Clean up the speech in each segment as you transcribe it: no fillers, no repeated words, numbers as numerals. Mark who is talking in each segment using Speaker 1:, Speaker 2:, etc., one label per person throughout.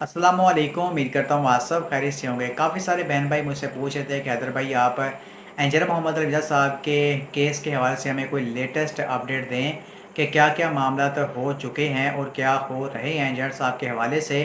Speaker 1: अस्सलामुअलैकुम। उम्मीद करता हूँ आप सब खैरियत से होंगे। काफ़ी सारे बहन भाई मुझसे पूछ रहे थे कि हैदर भाई आप इंजीनियर मोहम्मद रज़ा साहब के केस के हवाले से हमें कोई लेटेस्ट अपडेट दें कि क्या-क्या मामला तो हो चुके हैं और क्या हो रहे हैं इंजीनियर साहब के हवाले से।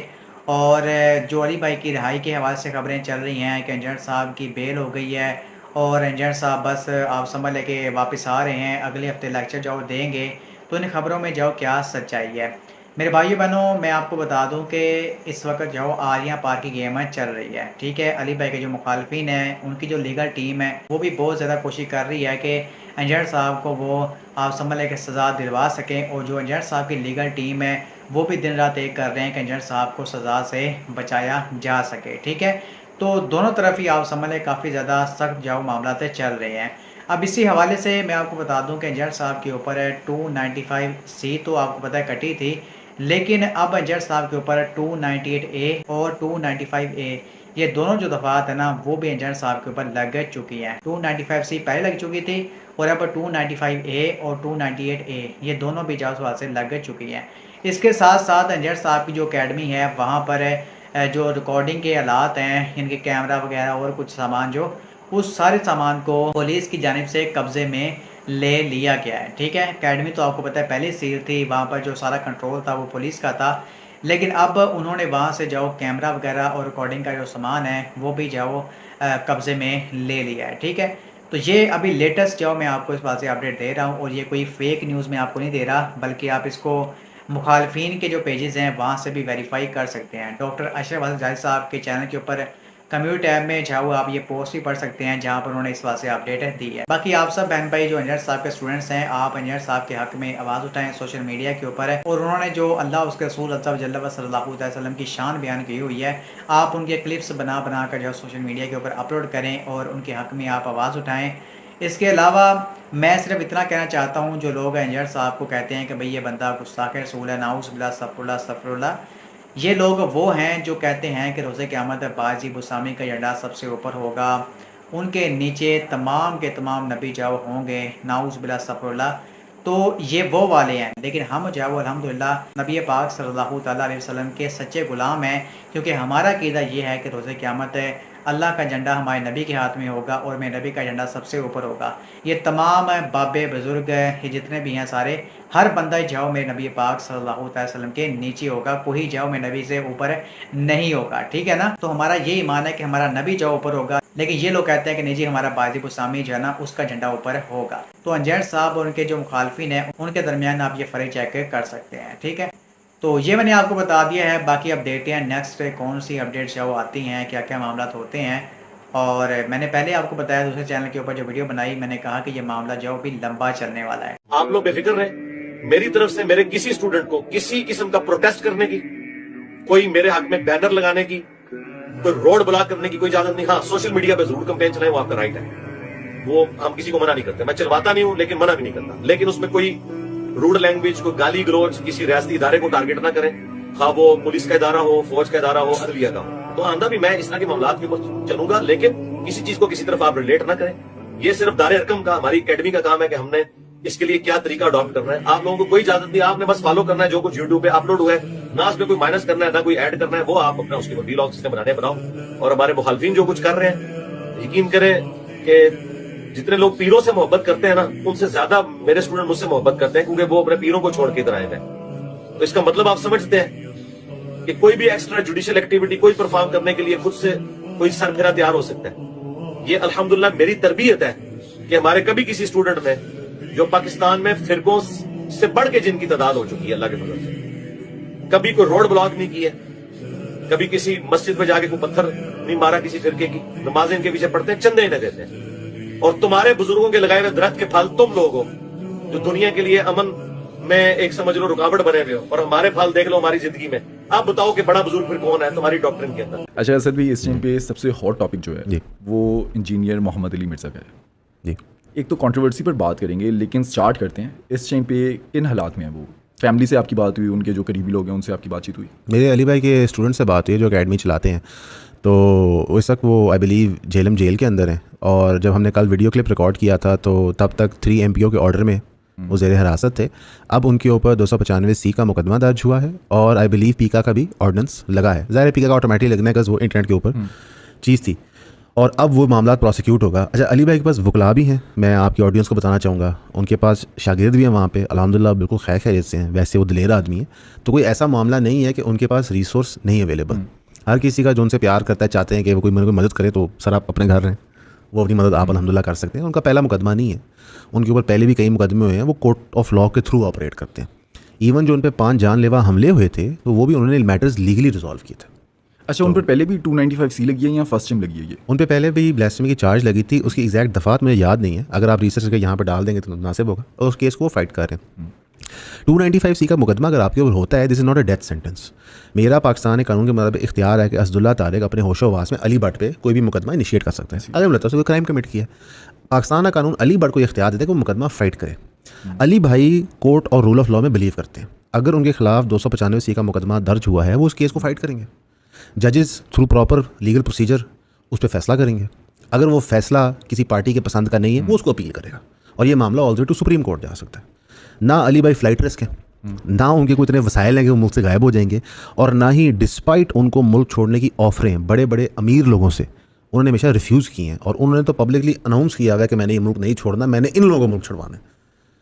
Speaker 1: और जो अली भाई की रिहाई के हवाले से खबरें चल रही हैं कि इंजीनियर साहब की बेल हो गई है और इंजीनियर साहब बस आप समझ लें कि वापस आ रहे हैं, अगले हफ्ते लेक्चर जो देंगे। तो इन खबरों में जो क्या सच्चाई है। मेरे भाइयों बहनों, मैं आपको बता दूं कि इस वक्त जो आर्या पार की गेम है चल रही है, ठीक है। अली भाई के जो मुखालफिन हैं उनकी जो लीगल टीम है वो भी बहुत ज़्यादा कोशिश कर रही है कि इंजीनियर साहब को वो आप समझ लें कि सज़ा दिलवा सकें। और जो इंजीनियर साहब की लीगल टीम है वो भी दिन रात एक कर रहे हैं कि इंजीनियर साहब को सज़ा से बचाया जा सके, ठीक है। तो दोनों तरफ ही आप समझ लें काफ़ी ज़्यादा सख्त जो मामला चल रहे हैं। अब इसी हवाले से मैं आपको बता दूं कि इंजीनियर साहब के ऊपर 295C तो आपको पता है कटी थी, लेकिन अब जज साहब के ऊपर 298A और 295A ये दोनों जो दफ़ात है ना वो भी इंजीनियर साहब के ऊपर लग चुकी हैं। 295C पहले लग चुकी थी और अब 295A और 298A ये दोनों भी जासूस वाल से लग चुकी हैं। इसके साथ साथ इंजीनियर साहब की जो अकेडमी है वहाँ पर जो रिकॉर्डिंग के आलात हैं, इनके कैमरा वगैरह और कुछ सामान जो उस सारे सामान को पुलिस की जानिब से कब्जे में ले लिया गया है, ठीक है। अकेडमी तो आपको पता है पहले सील थी, वहाँ पर जो सारा कंट्रोल था वो पुलिस का था, लेकिन अब उन्होंने वहाँ से जो कैमरा वगैरह और रिकॉर्डिंग का जो सामान है वो भी जो कब्जे में ले लिया है, ठीक है। तो ये अभी लेटेस्ट जो मैं आपको इस बात से अपडेट दे रहा हूँ और ये कोई फेक न्यूज़ मैं आपको नहीं दे रहा, बल्कि आप इसको मुखालफिन के जो पेजेस हैं वहाँ से भी वेरीफाई कर सकते हैं। डॉक्टर अशरफ हसन जाहिद साहब के चैनल के ऊपर कम्युनिटी टैब में जाओ, आप ये पोस्ट भी पढ़ सकते हैं जहाँ पर उन्होंने इस बात से अपडेट दी है। बाकी आप सब बहन भाई जो इंजीनियर साहब के स्टूडेंट्स हैं, आप इंजीनियर साहब के हक में आवाज़ उठाएं सोशल मीडिया के ऊपर है। और उन्होंने जो अल्लाह उसके रसूल सल्लल्लाहु अलैहि वसल्लम की शान बयान की हुई है, आप उनके क्लिप्स बना कर जो सोशल मीडिया के ऊपर अपलोड करें और उनके हक में आप आवाज़ उठाएँ। इसके अलावा मैं सिर्फ इतना कहना चाहता हूँ, जो लोग इंजीनियर साहब को कहते हैं कि भाई ये बंदा गुस्ताख रसूल है, नाउज़ बिल्लाह अस्तगफिरुल्लाह अस्तगफिरुल्लाह, ये लोग वो हैं जो कहते हैं कि रोज़े क़यामत बाजी बुसामी का झंडा सबसे ऊपर होगा, उनके नीचे तमाम के तमाम नबी जो होंगे, नाउज़ बिल्लाह अस्तगफिरुल्लाह। तो ये वो वाले हैं, लेकिन हम जो है वो अल्हम्दुलिल्लाह नबी पाक सल्लल्लाहु तआला अलैहि वसल्लम के सच्चे ग़ुलाम हैं, क्योंकि हमारा अक़ीदा ये है कि रोज़े क़यामत अल्लाह का झंडा हमारे नबी के हाथ में होगा और मेरे नबी का झंडा सबसे ऊपर होगा। ये तमाम बाबे बुज़ुर्ग ये जितने भी हैं सारे, हर बंदा जाओ मेरे नबी पाक सल्लल्लाहु अलैहि वसल्लम के नीचे होगा, कोई जाओ मेरे नबी से ऊपर नहीं होगा, ठीक है ना। तो हमारा ये ईमान है कि हमारा नबी जाओ ऊपर होगा, लेकिन ये लोग कहते हैं कि नहीं जी हमारा बाजी बुसामी जो है ना उसका झंडा ऊपर होगा। तो इंजीनियर साहब और उनके जो मुखालफिन हैं उनके दरमियान आप ये फ़र्क चेक कर सकते हैं, ठीक है। तो ये मैंने आपको बता दिया है, बाकी अब देखते हैं नेक्स्ट कौन सी अपडेट्स जो आती हैं, क्या-क्या मामला होते हैं। और मैंने पहले आपको बताया दूसरे चैनल के ऊपर जो वीडियो बनाई, मैंने कहा कि ये मामला जो भी लंबा चलने वाला है।
Speaker 2: आप लोग बेफिक्र रहें, मेरी तरफ से मेरे किसी स्टूडेंट को किसी किस्म का प्रोटेस्ट करने की, कोई मेरे हक में बैनर लगाने की, कोई रोड ब्लॉक करने की कोई इजाजत नहीं। हाँ, सोशल मीडिया पे जरूर कंपेन चलाएं, वो आपका राइट है, वो हम किसी को मना नहीं करते। मैं चलवाता नहीं हूं लेकिन मना भी नहीं करता, लेकिन उसमें कोई रूड लैंग्वेज, कोई गाली गलोच किसी रियासती इदारे को टारगेट ना करें, खा वो पुलिस का इदारा हो, फौज का इदारा हो, अदलिया का हो। तो आंदा भी मैं इस तरह के मामलात के ऊपर चलूंगा, लेकिन किसी चीज को किसी तरफ आप रिलेट ना करें। ये सिर्फ दारे हरकम का, हमारी अकेडमी का काम है कि हमने इसके लिए क्या तरीका अडॉप्ट करना है। आप लोगों को कोई इजाजत नहीं, आपने बस फॉलो करना है जो कुछ यूट्यूब पे अपलोड हुआ है, ना उसमें कोई माइनस करना है ना कोई ऐड करना है, वो आप अपना उसके वीलॉग सिस्टम बनाओ। और हमारे मुखालफिन जो कुछ कर रहे हैं, यकीन करें कि जितने लोग पीरों से मोहब्बत करते हैं ना, उनसे ज्यादा मेरे स्टूडेंट मुझसे मोहब्बत करते हैं, क्योंकि वो अपने पीरों को छोड़ के इधर आए थे। तो इसका मतलब आप समझते हैं कि कोई भी एक्स्ट्रा जुडिशियल एक्टिविटी कोई परफॉर्म करने के लिए खुद से कोई सरफिरा तैयार हो सकता है। ये अल्हम्दुलिल्लाह मेरी तरबियत है कि हमारे कभी किसी स्टूडेंट ने, जो पाकिस्तान में फिरकों से बढ़ के जिनकी तादाद हो चुकी है अल्लाह के फजल से, कभी कोई रोड ब्लॉक नहीं की है, कभी किसी मस्जिद में जाके कोई पत्थर नहीं मारा किसी फिरके की, नमाजें इनके पीछे पढ़ते हैं, चंदे इन्हें देते हैं। और तुम्हारे बुजुर्गों के लगाए हुए दरख्त के फल तुम लोग हो, जो दुनिया के लिए अमन में एक समझ लो रुकावट बने हुए हो, और हमारे फल देख लो हमारी जिंदगी में। आप बताओ कि बड़ा बुजुर्ग फिर कौन है तुम्हारी डॉक्ट्रिन के अंदर।
Speaker 3: अच्छा असद भाई, इस टाइम पे सबसे हॉट टॉपिक जो है वो इंजीनियर मोहम्मद अली मिर्ज़ा का है जी। एक तो कंट्रोवर्सी पर बात करेंगे, लेकिन स्टार्ट करते हैं इस टाइम पे किन हालात में है वो। फैमिली से आपकी बात हुई, उनके जो करीबी लोग हैं उनसे आपकी बातचीत हुई?
Speaker 4: मेरे अली भाई के स्टूडेंट से बात हुई जो अकेडमी चलाते हैं, तो इस वक्त वो आई बिलीव झेलम जेल के अंदर हैं। और जब हमने कल वीडियो क्लिप रिकॉर्ड किया था तो तब तक 3 MPO के ऑर्डर में वो ज़ेर हिरासत थे। अब उनके ऊपर 295C का मुकदमा दर्ज हुआ है और आई बिलीव पीका का भी ऑर्डिनेंस लगा है। ज़ाहिर पीका का ऑटोमेटिक लगने का वो इंटरनेट के ऊपर चीज़ थी और अब वो मामला प्रोसिक्यूट होगा। अच्छा, अली भाई के पास वकला भी हैं, मैं आपकी ऑडियंस को बताना चाहूँगा। उनके पास शागिर्द भी हैं वहाँ पे, अल्हम्दुलिल्लाह बिल्कुल खैर खैरियत से हैं। वैसे वो दिलेर आदमी है, तो कोई ऐसा मामला नहीं है कि उनके पास रिसोर्स नहीं अवेलेबल। हर किसी का जो उनसे प्यार करता है, चाहते हैं कि वो कोई मेरे को मदद करे, तो सर आप अपने घर रहें, वो अपनी मदद आप अल्हम्दुलिल्लाह कर सकते हैं। उनका पहला मुकदमा नहीं है, उनके ऊपर पहले भी कई मुकदमे हुए हैं। वो कोर्ट ऑफ लॉ के थ्रू ऑपरेट करते हैं। इवन जो उन पर 5 जानलेवा हमले हुए थे, तो वो भी उन्होंने मैटर्स लीगली रिजॉल्व किए थे।
Speaker 3: अच्छा, उन पर पहले भी 295C लगी है या फर्स्ट टाइम लगी है ये?
Speaker 4: उन पे पहले भी ब्लास्फेमी की चार्ज लगी थी, उसकी एग्जैक्ट दफ़ात मुझे याद नहीं है। अगर आप रिसर्च करके यहाँ पर डाल देंगे तो मुनासिब होगा। और उस केस को वो फाइट कर रहे हैं। 295C का मुकदमा अगर आपके ऊपर होता है, this is not a death sentence. मेरा पाकिस्तान के कानून के मुताबिक इख्तियार है कि असदुल्ला तारिक अपने होशो वास में अली भट्ट पे कोई भी मुकदमा इनिशिएट कर सकता है अगर लगता है उसने कोई क्राइम कमिट किया। पाकिस्तान का कानून अली भट्ट को इख्तियार देता है कि वो मुकदमा फाइट करे। अली भाई कोर्ट और रूल ऑफ लॉ में बिलीव करते हैं। अगर उनके खिलाफ 295C का मुकदमा दर्ज हुआ है, वो उस केस को फाइट करेंगे। जजेस थ्रू प्रॉपर लीगल प्रोसीजर उस पर फैसला करेंगे। अगर वो फैसला किसी पार्टी के पसंद का नहीं है, वो उसको अपील करेगा और ये मामला ऑलरेडी टू सुप्रीम कोर्ट जा सकता है। ना अली भाई फ्लाइट रिस्क है, ना उनके कोई इतने वसाइल हैं कि वो मुल्क से गायब हो जाएंगे, और ना ही डिस्पाइट उनको मुल्क छोड़ने की ऑफरें बड़े बड़े अमीर लोगों से उन्होंने हमेशा रिफ्यूज़ की हैं। और उन्होंने तो पब्लिकली अनाउंस किया हुआ कि मैंने ये मुल्क नहीं छोड़ना, मैंने इन लोगों को मुल्क छुड़वाना है।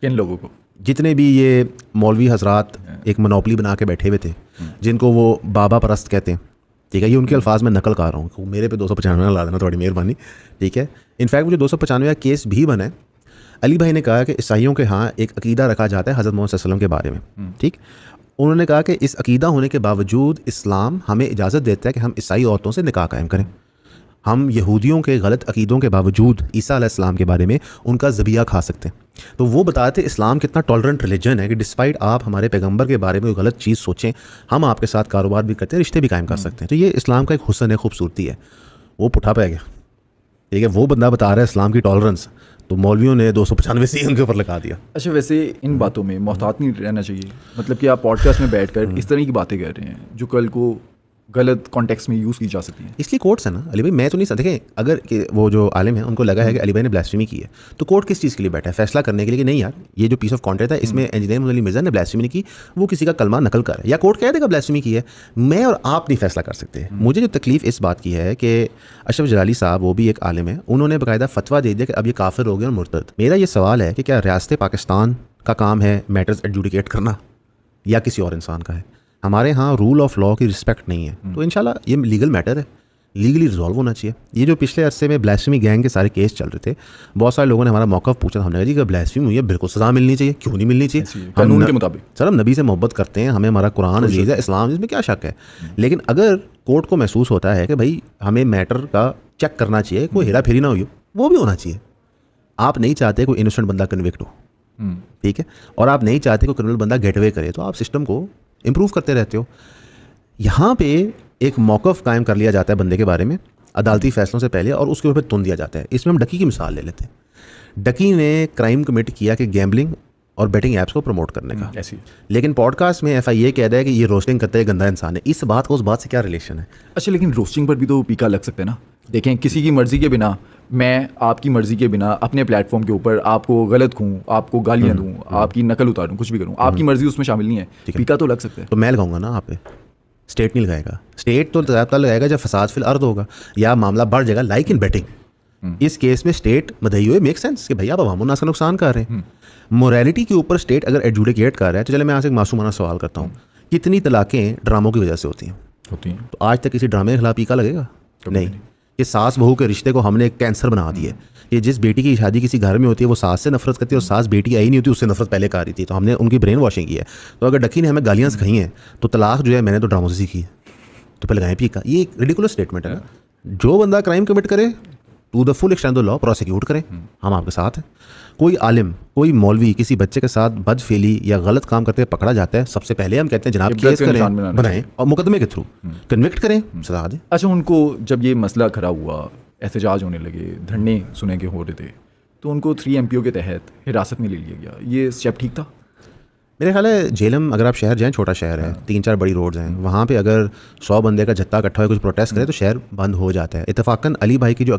Speaker 3: किन लोगों को?
Speaker 4: जितने भी ये मौलवी हजरात एक मोनोपली बना के बैठे हुए थे, जिनको वो बाबा परस्त कहते हैं, ठीक है, ये उनके अल्फाज में नकल कर रहा हूँ, मेरे पे 295 ला देना, थोड़ी मेहरबानी, ठीक है। इनफैक्ट मुझे 295 केस भी बना है। अली भाई ने कहा कि ईसाइयों के यहाँ एक अकीदा रखा जाता है हज़रत मोहम्मद सल्लल्लाहु अलैहि वसल्लम के बारे में, ठीक। उन्होंने कहा कि इस अकीदा होने के बावजूद इस्लाम हमें इजाज़त देता है कि हम ईसाई औरतों से निकाह कायम करें। हम यहूदियों के गलत अकीदों के बावजूद ईसा अलैहिस्सलाम के बारे में उनका ज़बिया खा सकते हैं। तो वो बताते इस्लाम कितना टॉलरेंट रिलीजन है कि डिस्पाइट आप हमारे पैगंबर के बारे में कोई गलत चीज़ सोचें, हम आपके साथ कारोबार भी करते हैं, रिश्ते भी कायम कर सकते हैं। तो ये इस्लाम का एक हुस्न है, खूबसूरती है। वो पुठा पै गया, ठीक है। वो बंदा बता रहा है इस्लाम की टॉलरेंस, तो मौलवियों ने 295C उनके ऊपर लगा दिया।
Speaker 3: अच्छा, वैसे इन बातों में मोहतात नहीं रहना चाहिए? मतलब कि आप पॉडकास्ट में बैठकर इस तरह की बातें कर रहे हैं जो कल को गलत कॉन्टेक्स्ट में यूज़ की जा सकती है।
Speaker 4: इसलिए कोर्ट्स है ना अली भाई, मैं तो नहीं देखें, अगर वो जो आलिम है उनको लगा है कि अली भाई ने ब्लास्फेमी की है, तो कोर्ट किस चीज़ के लिए बैठा है? फैसला करने के लिए कि नहीं यार, ये जो पीस ऑफ कंटेंट है इसमें इंजीनियर मोहम्मद अली मिर्ज़ा ने ब्लास्फेमी नहीं की, वो किसी का कलमा नकल कर है, या कोर्ट कह देगा ब्लास्फेमी की है। मैं और आप नहीं फैसला कर सकते। मुझे जो तकलीफ इस बात की है कि अशरफ जलाली साहब, वो भी एक आलिम है, उन्होंने बाकायदा फतवा दे दिया कि अब ये काफिर हो गए और मुर्तद। मेरा ये सवाल है कि क्या रियासत पाकिस्तान का काम है मैटर्स एडजुडिकेट करना या किसी और इंसान का है? हमारे यहाँ रूल ऑफ लॉ की रिस्पेक्ट नहीं है, तो इंशाल्लाह ये लीगल मैटर है, लीगली रिजॉल्व होना चाहिए। ये जो पिछले अरसे में ब्लास्फेमी गैंग के सारे केस चल रहे थे, बहुत सारे लोगों ने हमारा मौक़िफ़ पूछा, हमने कहा जी कि ब्लास्फेमी हुई है, बिल्कुल सज़ा मिलनी चाहिए, क्यों नहीं मिलनी चाहिए
Speaker 3: कानून के मुताबिक।
Speaker 4: सर हम नबी से मोहब्बत करते हैं, हमें हमारा कुरान अजीज़ है, इस्लाम, इसमें क्या शक है। लेकिन अगर कोर्ट को महसूस होता है कि भाई हमें मैटर का चेक करना चाहिए, कोई हेरा फेरी ना हुई हो, वो भी होना चाहिए। आप नहीं चाहते कोई इनोसेंट बंदा कन्विक्ट हो, ठीक है, और आप नहीं चाहते कोई क्रिमिनल बंदा गेटवे करे, तो आप सिस्टम को इम्प्रूव करते रहते हो। यहाँ पे एक मौक़िफ़ कायम कर लिया जाता है बंदे के बारे में अदालती फैसलों से पहले, और उसके ऊपर तुन दिया जाता है। इसमें हम डकी की मिसाल ले लेते हैं। डकी ने क्राइम कमिट किया कि गैम्बलिंग और बेटिंग ऐप्स को प्रमोट करने का,
Speaker 3: ऐसी।
Speaker 4: लेकिन पॉडकास्ट में FIA कह रहा है कि ये रोस्टिंग करता है, गंदा इंसान है। इस बात का उस बात से क्या रिलेशन है?
Speaker 3: अच्छा, लेकिन रोस्टिंग पर भी तो पीका लग सकता है ना। देखें, किसी की मर्ज़ी के बिना, मैं आपकी मर्ज़ी के बिना अपने प्लेटफॉर्म के ऊपर आपको गलत कहूँ, आपको गालियाँ दूँ, आपकी नकल उतारूँ, कुछ भी करूँ, आपकी मर्ज़ी उसमें शामिल नहीं है, पीका तो लग सकता है।
Speaker 4: तो मैं लगाऊंगा ना आप पे, स्टेट नहीं लगाएगा। स्टेट तो ज़्यादातर लगाएगा जब फसाद फिल अर्द होगा या मामला बढ़ जाएगा, लाइक इन बेटिंग। इस केस में स्टेट मदई हुए मेक सेंस कि भैया आप अवाम उन्नास का नुकसान कर रहे हैं। मोरालिटी के ऊपर स्टेट अगर एडजुडिकेट कर रहा है, तो चले मैं यहाँ से एक मासूमाना सवाल करता हूँ, कितनी तलाक़ें ड्रामों की वजह से होती हैं? तो आज तक किसी ड्रामे के खिलाफ पीका लगेगा? नहीं। कि सास बहू के रिश्ते को हमने एक कैंसर बना दिया कि जिस बेटी की शादी किसी घर में होती है वो सास से नफरत करती है, और सास बेटी आई नहीं होती, उससे नफरत पहले कर रही थी, तो हमने उनकी ब्रेन वॉशिंग की है। तो अगर डकी ने हमें गालियाँ सिखाई हैं, तो तलाक जो है मैंने तो ड्रामों से सीखी है, तो पहले लगाएं पीका। ये एक रिडिकुलस स्टेटमेंट है ना। जो बंदा क्राइम कमिट करे to the full extent of law prosecute करें, हम आपके साथ हैं। कोई आलिम, कोई मौलवी किसी बच्चे के साथ बदफेली या गलत काम करते पकड़ा जाता है, सबसे पहले हम कहते हैं जनाब केस करें, बनाएं और मुकदमे के थ्रू कन्विक्ट करें, सजा दें।
Speaker 3: अच्छा, उनको जब ये मसला खड़ा हुआ, एहतजाज होने लगे, धरने सुने के हो रहे थे, तो उनको 3 MPO के तहत हिरासत में ले लिया गया, ये स्टेप ठीक था?
Speaker 4: मेरे ख्याल है झेलम अगर आप शहर जाएँ, छोटा शहर है, 3-4 बड़ी रोड्स हैं, वहाँ पे अगर 100 बंदे का जत्था इकट्ठा हो कुछ प्रोटेस्ट करे तो शहर बंद हो जाता है। इत्तफाकन अली भाई की जो